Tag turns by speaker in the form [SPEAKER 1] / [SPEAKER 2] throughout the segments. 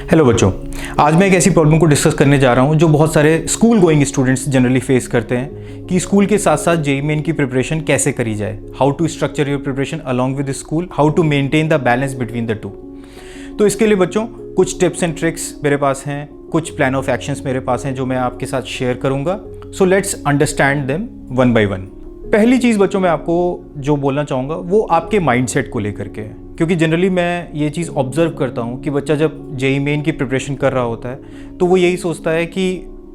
[SPEAKER 1] Hello बच्चों, आज मैं एक ऐसी प्रॉब्लम को डिस्कस करने जा रहा हूँ जो बहुत सारे school going students generally face करते हैं कि स्कूल के साथ साथ जेईई मेन की प्रिपरेशन कैसे करी जाए, how to structure your preparation along with school, how to maintain the balance between the two. तो इसके लिए बच्चों कुछ टिप्स एंड ट्रिक्स मेरे पास हैं, कुछ प्लान ऑफ एक्शंस मेरे पास हैं जो मैं आपके साथ शेयर करूँगा। So let's understand them one by one. पहली चीज़ बच्चों मैं आपको जो बोलना चाहूँगा वो आपके माइंडसेट को लेकर के है, क्योंकि जनरली मैं ये चीज़ ऑब्जर्व करता हूँ कि बच्चा जब जेईई मेन की प्रिपरेशन कर रहा होता है तो वो यही सोचता है कि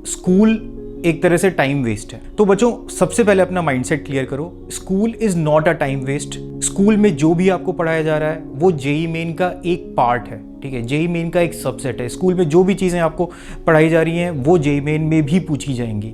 [SPEAKER 1] स्कूल एक तरह से टाइम वेस्ट है। तो बच्चों सबसे पहले अपना माइंडसेट क्लियर करो, school is not a time waste. School में जो भी आपको पढ़ाया जा रहा है वो जेईई मेन का एक पार्ट है, ठीक है, जेईई मेन का एक सबसेट है। स्कूल में जो भी चीज़ें आपको पढ़ाई जा रही हैं वो जेईई मेन में भी पूछी जाएंगी।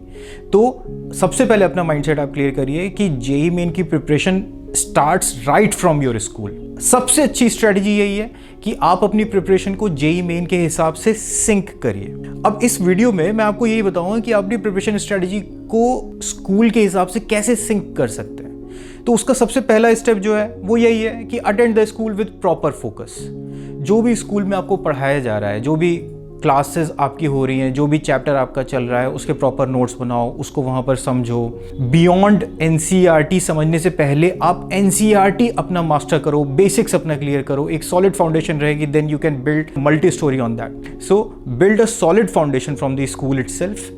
[SPEAKER 1] तो सबसे पहले अपना माइंडसेट आप क्लियर करिए कि जेईई मेन की preparation starts right from your school. सबसे अच्छी स्ट्रेटजी यही है कि आप अपनी प्रिपरेशन को जेईई मेन के हिसाब से सिंक करिए। अब इस वीडियो में मैं आपको यही बताऊंगा कि आप अपनी प्रिपरेशन स्ट्रेटजी को स्कूल के हिसाब से कैसे सिंक कर सकते हैं। तो उसका सबसे पहला स्टेप जो है वो यही है कि attend the school with proper focus. जो भी स्कूल में आपको पढ़ाया जा रहा है, जो भी क्लासेस आपकी हो रही हैं, जो भी चैप्टर आपका चल रहा है उसके प्रॉपर नोट्स बनाओ, उसको वहाँ पर समझो। बियॉन्ड एनसीईआरटी समझने से पहले आप एनसीईआरटी अपना मास्टर करो, बेसिक्स अपना क्लियर करो, एक सॉलिड फाउंडेशन रहेगी, then you can build multi storey on that. So build a solid foundation from the school itself.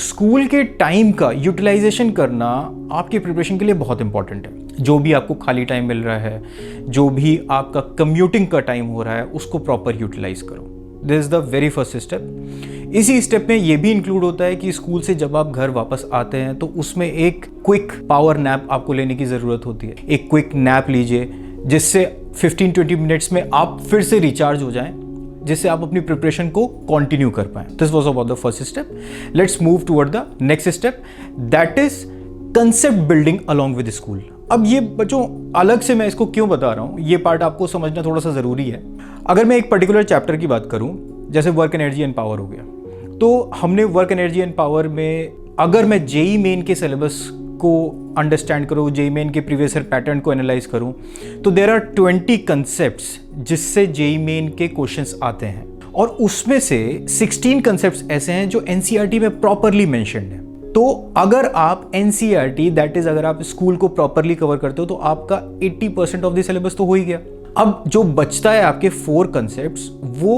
[SPEAKER 1] School के टाइम का यूटिलाइजेशन करना आपकी प्रिपरेशन के लिए बहुत इंपॉर्टेंट है। जो भी आपको खाली टाइम मिल रहा है, जो भी आपका कम्यूटिंग का टाइम हो रहा है, उसको प्रॉपर यूटिलाइज करो। This is the very first step. इसी स्टेप में ये भी इंक्लूड होता है कि स्कूल से जब आप घर वापस आते हैं तो उसमें एक क्विक पावर नैप आपको लेने की ज़रूरत होती है। एक क्विक नैप लीजिए जिससे 15-20 मिनट्स में आप फिर से रिचार्ज हो जाएं, जिससे आप अपनी प्रिपरेशन को कंटिन्यू कर पाएं। This was about the first step. Let's move toward the next step, that is concept building along with school. अब ये बच्चों अलग से मैं इसको क्यों बता रहा हूँ, ये पार्ट आपको समझना थोड़ा सा ज़रूरी है। अगर मैं एक पर्टिकुलर चैप्टर की बात करूँ, जैसे वर्क एनर्जी एंड पावर हो गया, तो हमने वर्क एनर्जी एंड पावर में अगर मैं जेईई मेन के सिलेबस को अंडरस्टैंड करूँ, जेईई मेन के प्रीवियस ईयर पैटर्न को एनालाइज करूँ, तो देयर आर 20 कंसेप्ट्स जिससे जेईई मेन के क्वेश्चंस आते हैं, और उसमें से 16 कंसेप्ट्स ऐसे हैं जो एनसीईआरटी में प्रॉपरली मेंशन्ड है। तो अगर आप एनसीईआरटी दैट इज अगर आप स्कूल को प्रॉपरली कवर करते हो तो आपका 80% ऑफ द सिलेबस तो हो ही गया। अब जो बचता है आपके 4 कंसेप्ट्स, वो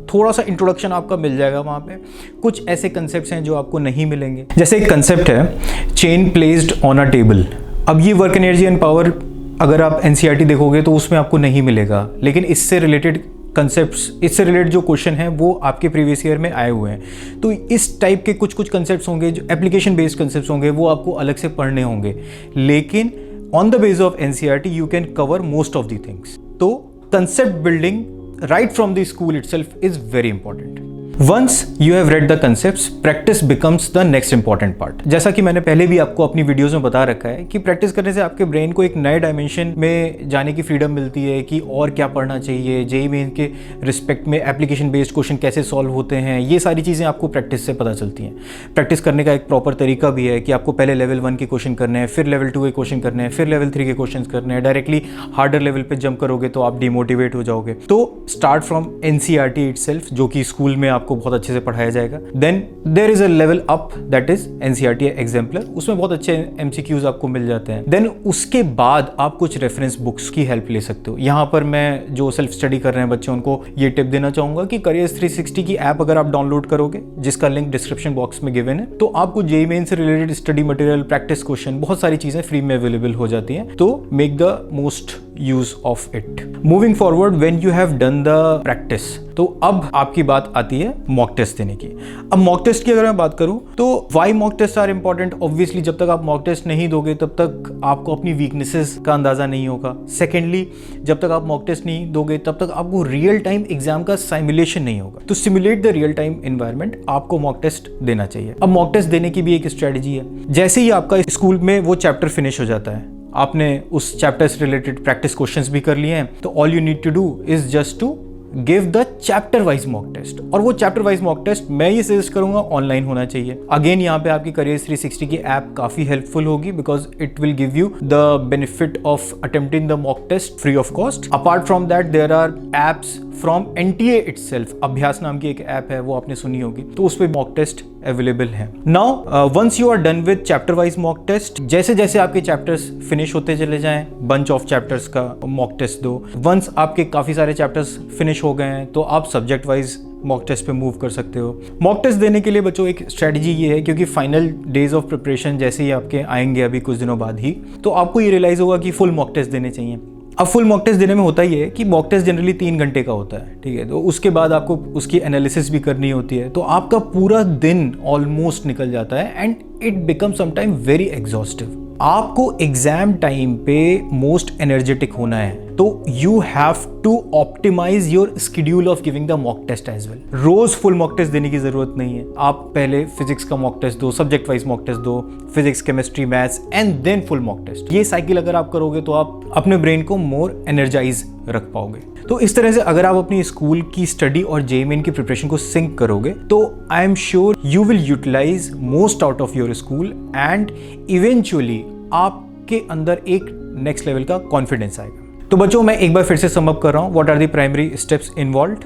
[SPEAKER 1] थोड़ा सा इंट्रोडक्शन आपका मिल जाएगा वहाँ पे। कुछ ऐसे कंसेप्ट्स हैं जो आपको नहीं मिलेंगे, जैसे एक कंसेप्ट है chain placed on a table. अब ये वर्क एनर्जी एंड पावर अगर आप एनसीईआरटी देखोगे तो उसमें आपको नहीं मिलेगा, लेकिन इससे रिलेटेड कंसेप्ट्स, इससे रिलेटेड जो क्वेश्चन हैं वो आपके प्रीवियस ईयर में आए हुए हैं। तो इस टाइप के कुछ कंसेप्ट्स होंगे जो एप्लीकेशन बेस्ड कंसेप्ट्स होंगे, वो आपको अलग से पढ़ने होंगे, लेकिन on the base of NCERT you can cover most of the things. तो concept building right from the school itself is very important. Once you have read the concepts, practice becomes the next important part. जैसा कि मैंने पहले भी आपको अपनी videos में बता रखा है कि प्रैक्टिस करने से आपके ब्रेन को एक नए डायमेंशन में जाने की फ्रीडम मिलती है कि और क्या पढ़ना चाहिए, जेईई मेन के रिस्पेक्ट में एप्लीकेशन बेस्ड क्वेश्चन कैसे सॉल्व होते हैं, ये सारी चीज़ें आपको प्रैक्टिस से पता चलती हैं। प्रैक्टिस करने का एक प्रॉपर तरीका भी है कि आपको पहले लेवल 1 के क्वेश्चन करने हैं, फिर लेवल 2 के क्वेश्चन करने हैं, फिर लेवल 3 के क्वेश्चन करने हैं। डायरेक्टली हार्डर लेवल पे जंप करोगे तो आप डिमोटिवेट हो जाओगे। तो स्टार्ट फ्रॉम एनसीईआरटी इटसेल्फ, जो कि स्कूल में आपको बहुत अच्छे से पढ़ाया जाएगा। Then there is a level up that is NCERT exemplar, उसमें बहुत अच्छे एमसीक्यूज आपको मिल जाते हैं। देन उसके बाद आप कुछ रेफरेंस बुक्स की हेल्प ले सकते हो। यहाँ पर मैं जो सेल्फ स्टडी कर रहे हैं बच्चे उनको ये टिप देना चाहूंगा कि करियर्स 360 की ऐप अगर आप डाउनलोड करोगे, जिसका लिंक डिस्क्रिप्शन बॉक्स में गिवन है, तो आपको जेईई मेन से related study material, practice question, बहुत सारी चीजें फ्री में अवेलेबल हो जाती हैं। तो make the most use of it. Moving forward, when you have done the practice, तो अब आपकी बात आती है मॉक टेस्ट देने की। अब मॉक टेस्ट की अगर मैं बात करूं तो why mock test are important. Obviously जब तक आप मॉक टेस्ट नहीं दोगे तब तक आपको अपनी वीकनेसेस का अंदाजा नहीं होगा। सेकेंडली, जब तक आप मॉक टेस्ट नहीं दोगे तब तक आपको रियल टाइम एग्जाम का सिमुलेशन नहीं होगा। तो simulate the real time environment, आपको मॉक टेस्ट देना चाहिए। अब मॉक टेस्ट देने की भी एक स्ट्रेटजी है। जैसे ही आपका स्कूल में वो चैप्टर फिनिश हो जाता है, आपने उस चैप्टर से रिलेटेड प्रैक्टिस क्वेश्चंस भी कर लिए हैं, तो all you need to do is just to give the chapter wise mock test. और वो चैप्टर वाइज मॉक टेस्ट मैं ये सजेस्ट करूंगा ऑनलाइन होना चाहिए। अगेन यहाँ पे आपकी करियर्स 360 की ऐप काफी हेल्पफुल होगी, because it will give you the benefit of attempting the mock test free of cost. Apart from that there are apps from NTA itself, Abhyas नाम की एक ऐप है, वो आपने सुनी होगी, तो उस पर मॉक टेस्ट अवेलेबल है। Now once you are done with chapter wise mock test, जैसे जैसे आपके चैप्टर्स फिनिश होते चले जाएं, बंच ऑफ चैप्टर्स का मॉक टेस्ट दो। वंस आपके काफ़ी सारे चैप्टर्स फिनिश हो गए हैं तो आप सब्जेक्ट वाइज मॉक टेस्ट पे मूव कर सकते हो। मॉक टेस्ट देने के लिए बच्चों एक स्ट्रेटजी ये है, क्योंकि फाइनल डेज ऑफ प्रिपरेशन जैसे ही आपके आएंगे अभी कुछ दिनों बाद ही, तो आपको ये रियलाइज़ होगा कि फुल मॉक टेस्ट देने चाहिए। अब फुल मॉक टेस्ट देने में होता ही है कि मॉक टेस्ट जनरली 3 घंटे का होता है, ठीक है, तो उसके बाद आपको उसकी एनालिसिस भी करनी होती है, तो आपका पूरा दिन ऑलमोस्ट निकल जाता है and it become sometime very exhaustive. आपको एग्जाम टाइम पे मोस्ट एनर्जेटिक होना है, तो you have to optimize your schedule of giving the mock test as well. रोज फुल मॉक टेस्ट देने की जरूरत नहीं है। आप पहले फिजिक्स का मॉक टेस्ट दो, सब्जेक्ट वाइज मॉक टेस्ट दो, physics, chemistry, maths and then full mock test. ये साइकिल अगर आप करोगे तो आप अपने ब्रेन को मोर एनर्जाइज रख पाओगे। तो इस तरह से अगर आप अपनी स्कूल की स्टडी और JEE मेन की प्रिपरेशन को सिंक करोगे तो I am sure you will utilize most out of your school and eventually आपके अंदर एक नेक्स्ट लेवल का कॉन्फिडेंस आएगा। तो बच्चों, मैं एक बार फिर से सम अप कर रहा हूँ। What are the primary steps involved?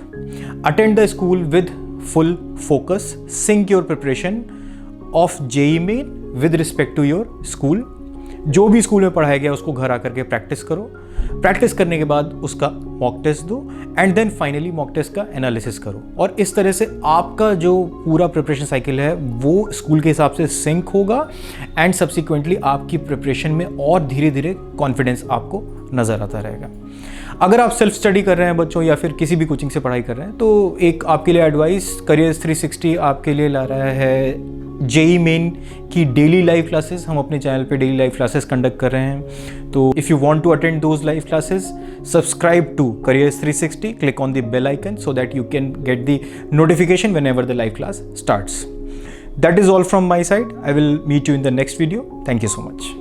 [SPEAKER 1] Attend the school with full focus, sync your preparation of JEE main with respect to your school. जो भी स्कूल में पढ़ाया गया उसको घर आकर के प्रैक्टिस करो। प्रैक्टिस करने के बाद उसका मॉक टेस्ट दो and then finally mock test का एनालिसिस करो। और इस तरह से आपका जो पूरा प्रिपरेशन साइकिल है वो स्कूल के हिसाब से सिंक होगा एंड सब्सिक्वेंटली आपकी प्रिपरेशन में और धीरे धीरे कॉन्फिडेंस आपको नज़र आता रहेगा। अगर आप सेल्फ स्टडी कर रहे हैं बच्चों या फिर किसी भी कोचिंग से पढ़ाई कर रहे हैं तो एक आपके लिए एडवाइस, करियर्स 360 आपके लिए ला रहा है JEE मेन की डेली लाइव क्लासेस। हम अपने चैनल पे डेली लाइव क्लासेस कंडक्ट कर रहे हैं, तो if you want to attend those live classes, subscribe to careers 360, click on the bell icon so that you can get the notification whenever the live class starts. That is all from my side. I will meet you in the next video. Thank you so much.